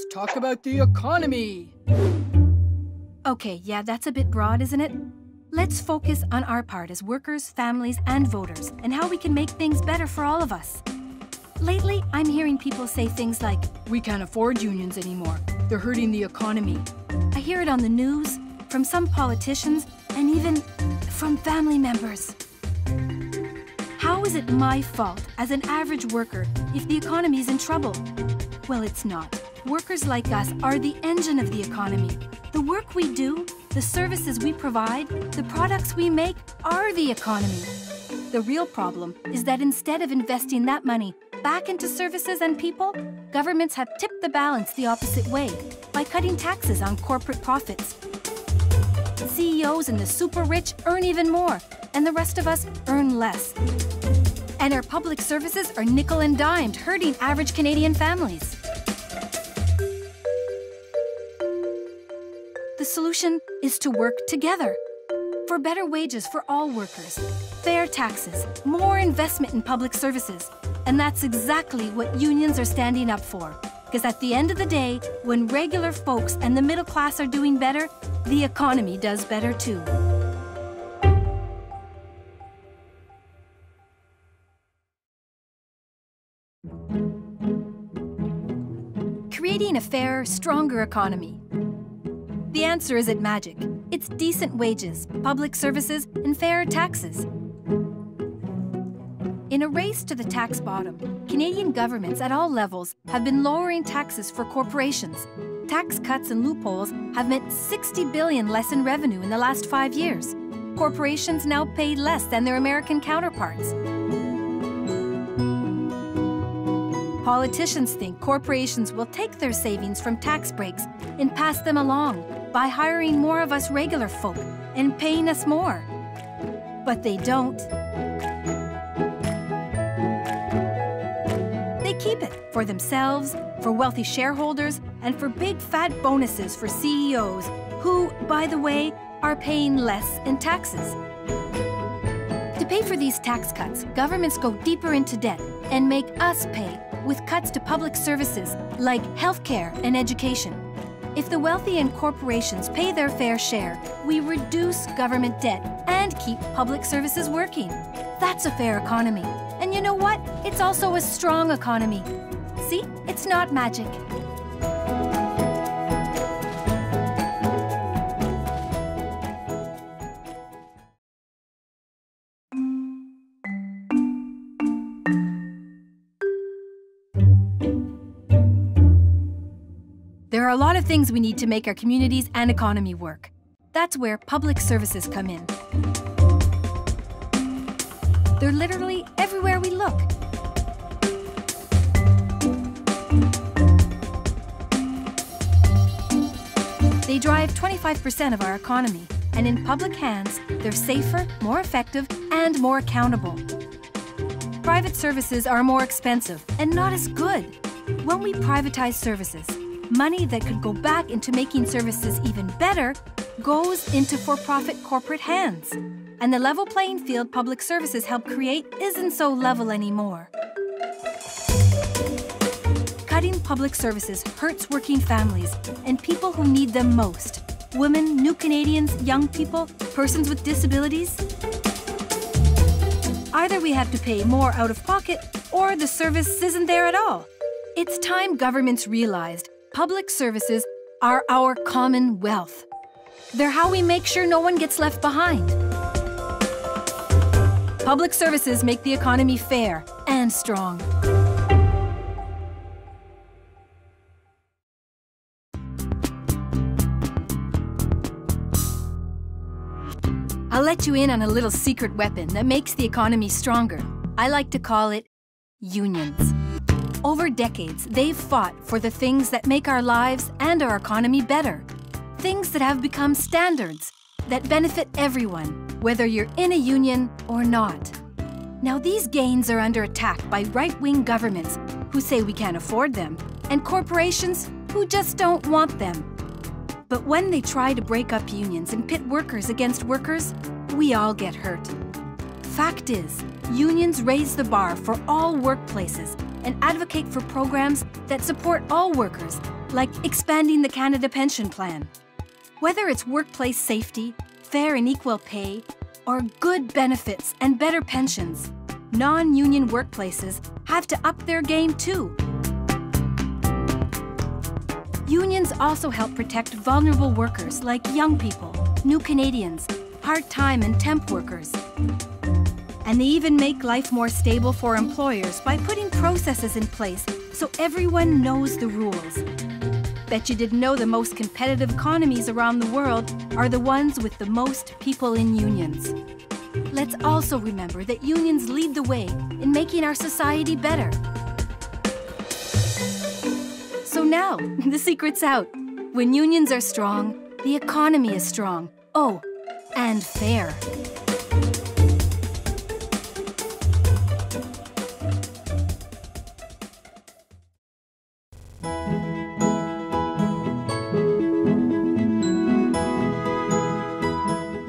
talk about the economy. Okay, yeah, that's a bit broad, isn't it? Let's focus on our part as workers, families, and voters, and how we can make things better for all of us. Lately, I'm hearing people say things like, "We can't afford unions anymore. They're hurting the economy." I hear it on the news, from some politicians, and even from family members. How is it my fault as an average worker if the economy is in trouble? Well, it's not. Workers like us are the engine of the economy. The work we do, the services we provide, the products we make are the economy. The real problem is that instead of investing that money back into services and people, governments have tipped the balance the opposite way by cutting taxes on corporate profits. CEOs and the super rich earn even more, and the rest of us earn less. And our public services are nickel and dimed, hurting average Canadian families. The solution is to work together. For better wages for all workers, fair taxes, more investment in public services. And that's exactly what unions are standing up for. Because at the end of the day, when regular folks and the middle class are doing better, the economy does better too. Creating a fairer, stronger economy. The answer isn't magic. It's decent wages, public services, and fair taxes. In a race to the tax bottom, Canadian governments at all levels have been lowering taxes for corporations. Tax cuts and loopholes have meant $60 billion less in revenue in the last 5 years. Corporations now pay less than their American counterparts. Politicians think corporations will take their savings from tax breaks and pass them along by hiring more of us regular folk and paying us more. But they don't. They keep it for themselves, for wealthy shareholders, and for big fat bonuses for CEOs who, by the way, are paying less in taxes. To pay for these tax cuts, governments go deeper into debt and make us pay with cuts to public services like healthcare and education. If the wealthy and corporations pay their fair share, we reduce government debt and keep public services working. That's a fair economy. And you know what? It's also a strong economy. See? It's not magic. There are a lot of things we need to make our communities and economy work. That's where public services come in. They're literally everywhere we look. They drive 25% of our economy, and in public hands, they're safer, more effective, and more accountable. Private services are more expensive and not as good. When we privatize services, money that could go back into making services even better goes into for-profit corporate hands. And the level playing field public services help create isn't so level anymore. Cutting public services hurts working families and people who need them most. Women, new Canadians, young people, persons with disabilities. Either we have to pay more out of pocket or the service isn't there at all. It's time governments realized public services are our common wealth. They're how we make sure no one gets left behind. Public services make the economy fair and strong. I'll let you in on a little secret weapon that makes the economy stronger. I like to call it unions. Over decades, they've fought for the things that make our lives and our economy better. Things that have become standards that benefit everyone, whether you're in a union or not. Now these gains are under attack by right-wing governments who say we can't afford them, and corporations who just don't want them. But when they try to break up unions and pit workers against workers, we all get hurt. Fact is, unions raise the bar for all workplaces and advocate for programs that support all workers, like expanding the Canada Pension Plan. Whether it's workplace safety, fair and equal pay, or good benefits and better pensions, non-union workplaces have to up their game too. Unions also help protect vulnerable workers like young people, new Canadians, part-time and temp workers. And they even make life more stable for employers by putting processes in place so everyone knows the rules. Bet you didn't know the most competitive economies around the world are the ones with the most people in unions. Let's also remember that unions lead the way in making our society better. So now, the secret's out. When unions are strong, the economy is strong. Oh, and fair.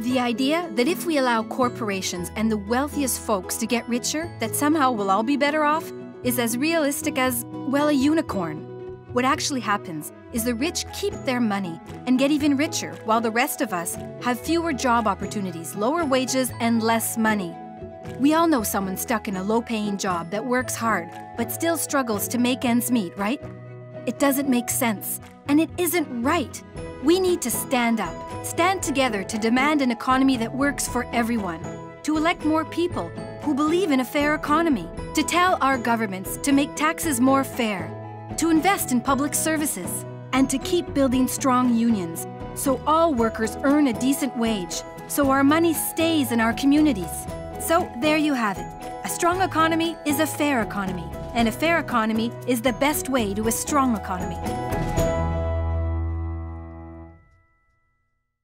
The idea that if we allow corporations and the wealthiest folks to get richer, that somehow we'll all be better off, is as realistic as, well, a unicorn. What actually happens is the rich keep their money and get even richer, while the rest of us have fewer job opportunities, lower wages, and less money. We all know someone stuck in a low-paying job that works hard, but still struggles to make ends meet, right? It doesn't make sense, and it isn't right. We need to stand up, stand together to demand an economy that works for everyone, to elect more people who believe in a fair economy, to tell our governments to make taxes more fair, to invest in public services, and to keep building strong unions so all workers earn a decent wage, so our money stays in our communities. So there you have it. A strong economy is a fair economy, and a fair economy is the best way to a strong economy.